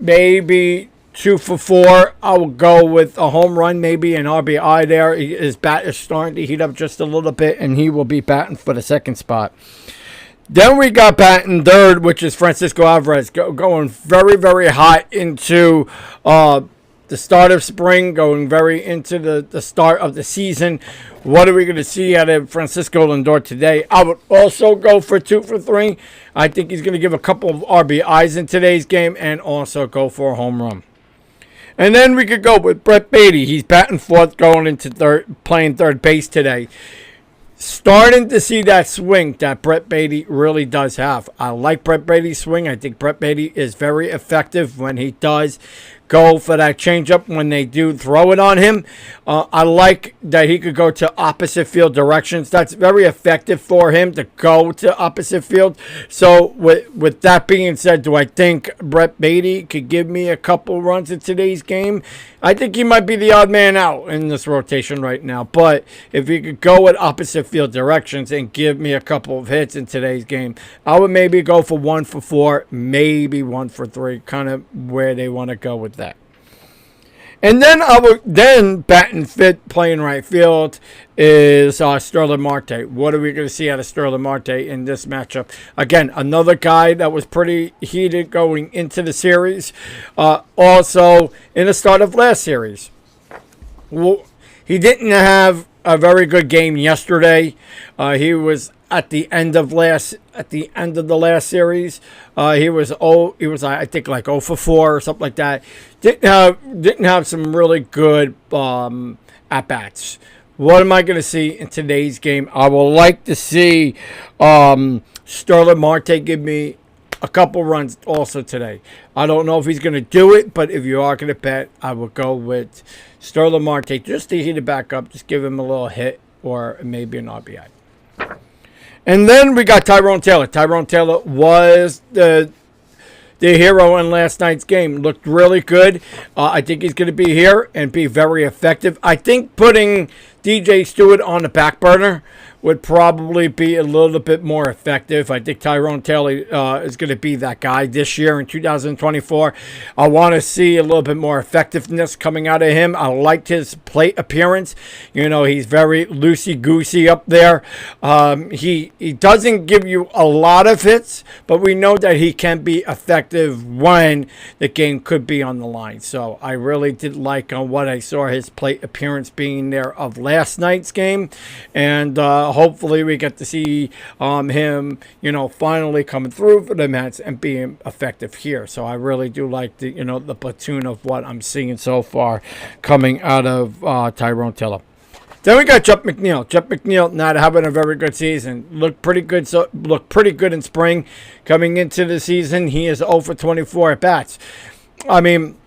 maybe 2 for 4. I will go with a home run, maybe an RBI there. His bat is starting to heat up just a little bit, and he will be batting for the second spot. Then we got batting third, which is Francisco Alvarez, going very, very hot into the start of spring, going very into the start of the season. What are we going to see out of Francisco Lindor today? I would also go for 2 for 3. I think he's going to give a couple of RBIs in today's game and also go for a home run. And then we could go with Brett Baty. He's batting fourth, going into playing third base today. Starting to see that swing that Brett Baty really does have. I like Brett Baty's swing. I think Brett Baty is very effective when he does go for that changeup when they do throw it on him. I like that he could go to opposite field directions. That's very effective for him to go to opposite field. So with that being said, do I think Brett Baty could give me a couple runs in today's game? I think he might be the odd man out in this rotation right now. But if he could go at opposite field directions and give me a couple of hits in today's game, I would maybe go for 1 for 4, maybe 1 for 3, kind of where they want to go with that. And then batting fifth, playing right field, is Starling Marte. What are we going to see out of Starling Marte in this matchup? Again, another guy that was pretty heated going into the series. Also, in the start of last series. Well, he didn't have a very good game yesterday. He was at the end of the last series. He was I think like 0 for 4 or something like that. Didn't have some really good at bats. What am I going to see in today's game? I would like to see Starling Marte give me a couple runs also today. I don't know if he's going to do it, but if you are going to bet, I will go with Starling Marte just to heat it back up. Just give him a little hit or maybe an RBI. And then we got Tyrone Taylor. Tyrone Taylor was the hero in last night's game. Looked really good. I think he's going to be here and be very effective. I think putting DJ Stewart on the back burner would probably be a little bit more effective. I think Tyrone Taylor is going to be that guy this year in 2024. I want to see a little bit more effectiveness coming out of him. I liked his plate appearance. You know, he's very loosey-goosey up there. He doesn't give you a lot of hits, but we know that he can be effective when the game could be on the line. So I really did like what I saw his plate appearance being there of last night's game. And hopefully we get to see him, finally coming through for the Mets and being effective here. So I really do like the platoon of what I'm seeing so far coming out of Tyrone Taylor. Then we got Jeff McNeil. Jeff McNeil not having a very good season. Looked pretty good in spring. Coming into the season, he is 0 for 24 at bats. I mean,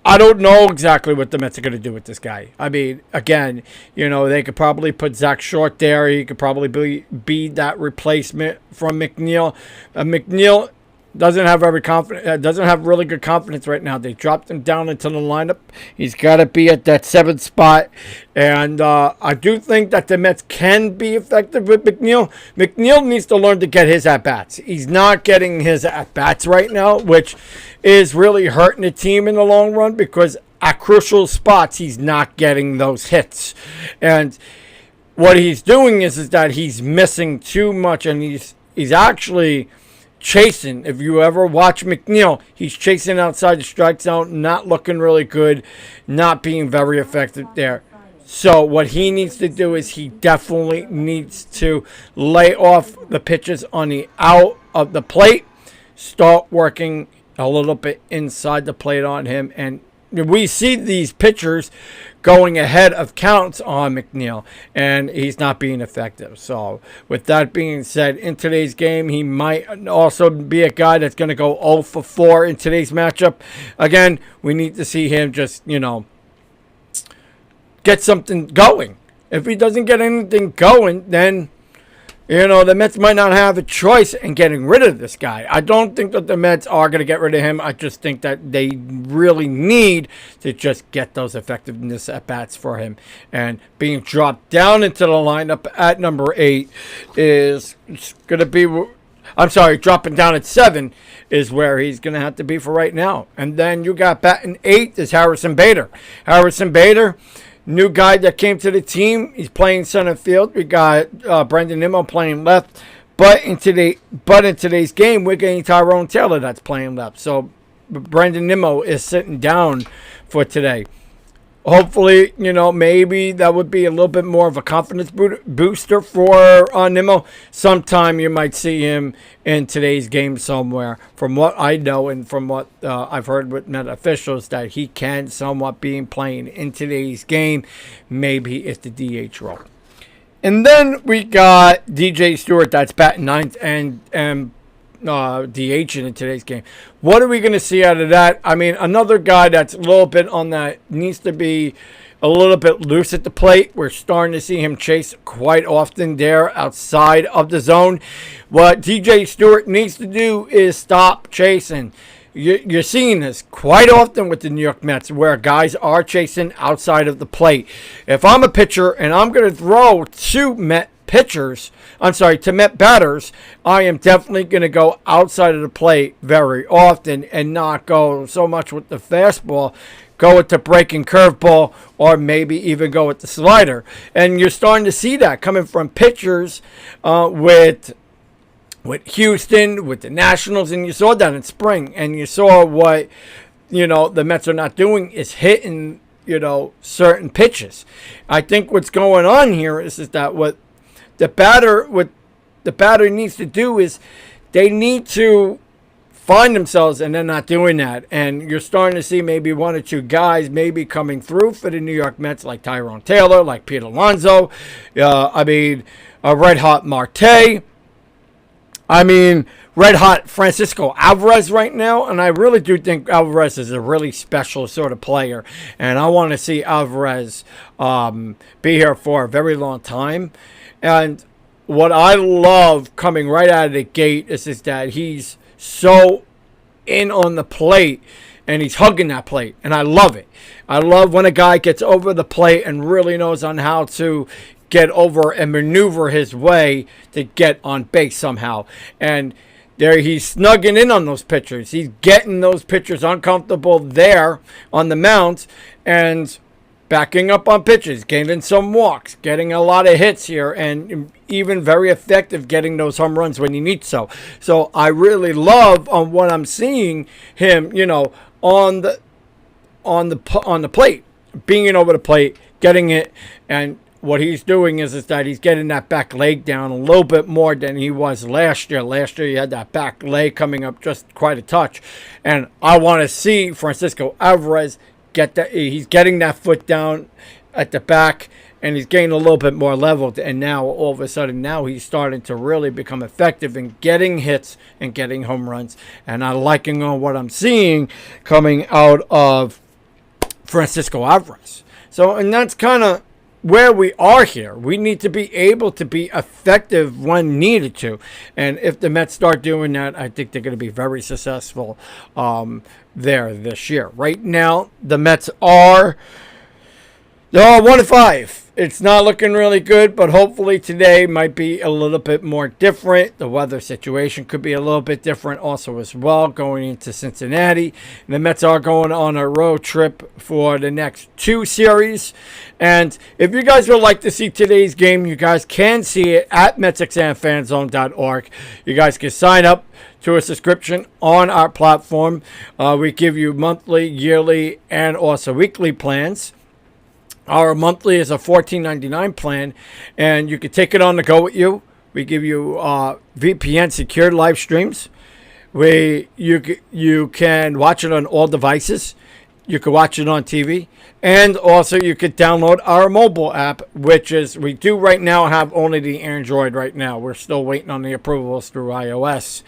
I don't know exactly what the Mets are going to do with this guy. I mean, again, they could probably put Zach Short there. He could probably be that replacement from McNeil. McNeil doesn't have really good confidence right now. They dropped him down into the lineup. He's got to be at that 7th spot. And I do think that the Mets can be effective with McNeil. McNeil needs to learn to get his at-bats. He's not getting his at-bats right now, which is really hurting the team in the long run because at crucial spots, he's not getting those hits. And what he's doing is that he's missing too much, and he's actually chasing. If you ever watch McNeil, he's chasing outside the strike zone, not looking really good, not being very effective there. So what he needs to do is he definitely needs to lay off the pitches on the out of the plate, start working a little bit inside the plate on him. And we see these pitchers going ahead of counts on McNeil, and he's not being effective. So with that being said, in today's game, he might also be a guy that's going to go 0 for 4 in today's matchup. Again, we need to see him just, get something going. If he doesn't get anything going, then the Mets might not have a choice in getting rid of this guy. I don't think that the Mets are going to get rid of him. I just think that they really need to just get those effectiveness at-bats for him. And being dropped down into the lineup at number 8 is going to be I'm sorry, dropping down at 7 is where he's going to have to be for right now. And then you got batting 8 is Harrison Bader. Harrison Bader, new guy that came to the team. He's playing center field. We got Brendan Nimmo playing left. But in today's game, we're getting Tyrone Taylor that's playing left. So Brendan Nimmo is sitting down for today. Hopefully, maybe that would be a little bit more of a confidence booster for Nimmo. Sometime you might see him in today's game somewhere. From what I know and from what I've heard with Met officials, that he can somewhat be playing in today's game. Maybe it's the DH role. And then we got DJ Stewart that's batting 9th and DH in today's game. What are we going to see out of that? I mean, another guy that's a little bit on that needs to be a little bit loose at the plate. We're starting to see him chase quite often there outside of the zone. What DJ Stewart needs to do is stop chasing. You're seeing this quite often with the New York Mets where guys are chasing outside of the plate. If I'm a pitcher and I'm going to throw to Met batters, I am definitely going to go outside of the plate very often and not go so much with the fastball. Go with the breaking curveball or maybe even go with the slider. And you're starting to see that coming from pitchers with Houston, with the Nationals, and you saw that in spring. And you saw what, the Mets are not doing is hitting, certain pitches. I think what's going on here is that what the batter needs to do is they need to find themselves, and they're not doing that. And you're starting to see maybe one or two guys maybe coming through for the New York Mets, like Tyrone Taylor, like Pete Alonso, Red Hot Marte. Red Hot Francisco Alvarez right now, and I really do think Alvarez is a really special sort of player, and I want to see Alvarez be here for a very long time. And what I love coming right out of the gate is that he's so in on the plate, and he's hugging that plate, and I love it. I love when a guy gets over the plate and really knows on how to get over and maneuver his way to get on base somehow. And there he's snugging in on those pitchers. He's getting those pitchers uncomfortable there on the mound and backing up on pitches, gaining some walks, getting a lot of hits here, and even very effective getting those home runs when he needs so. So I really love on what I'm seeing him, on the plate, being over the plate, getting it, and what he's doing is that he's getting that back leg down a little bit more than he was last year. Last year, he had that back leg coming up just quite a touch. And I want to see Francisco Alvarez get that. He's getting that foot down at the back, and he's getting a little bit more leveled. And now, all of a sudden, now he's starting to really become effective in getting hits and getting home runs. And I'm liking on what I'm seeing coming out of Francisco Alvarez. So, and that's kind of where we are here. We need to be able to be effective when needed to. And if the Mets start doing that, I think they're going to be very successful there this year. Right now, the Mets are 1-5. It's not looking really good, but hopefully today might be a little bit more different. The weather situation could be a little bit different also as well going into Cincinnati. The Mets are going on a road trip for the next 2 series. And if you guys would like to see today's game, you guys can see it at MetsXMFanZone.org. You guys can sign up to a subscription on our platform. We give you monthly, yearly, and also weekly plans. Our monthly is a $14.99 plan, and you can take it on the go with you. We give you VPN secured live streams. You can watch it on all devices. You can watch it on TV, and also you could download our mobile app, which is we do right now have only the Android right now. We're still waiting on the approvals through iOS,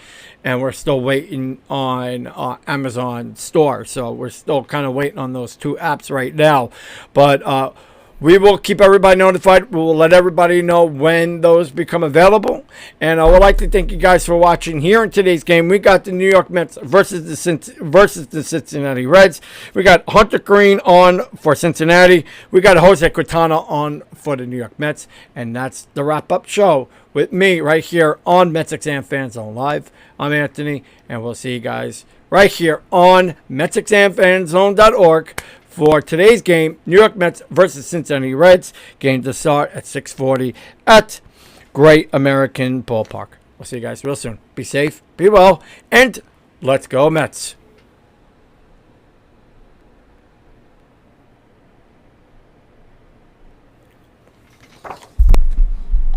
and we're still waiting on Amazon store. So we're still kind of waiting on those 2 apps right now. But We will keep everybody notified. We will let everybody know when those become available. And I would like to thank you guys for watching. Here in today's game, we got the New York Mets versus the Cincinnati Reds. We got Hunter Green on for Cincinnati. We got Jose Quintana on for the New York Mets. And that's the wrap-up show with me right here on MetsXMFanZone Live. I'm Anthony, and we'll see you guys right here on MetsXMFanZone.org for today's game, New York Mets versus Cincinnati Reds. Game to start at 6:40 at Great American Ballpark. We'll see you guys real soon. Be safe, be well, and let's go Mets.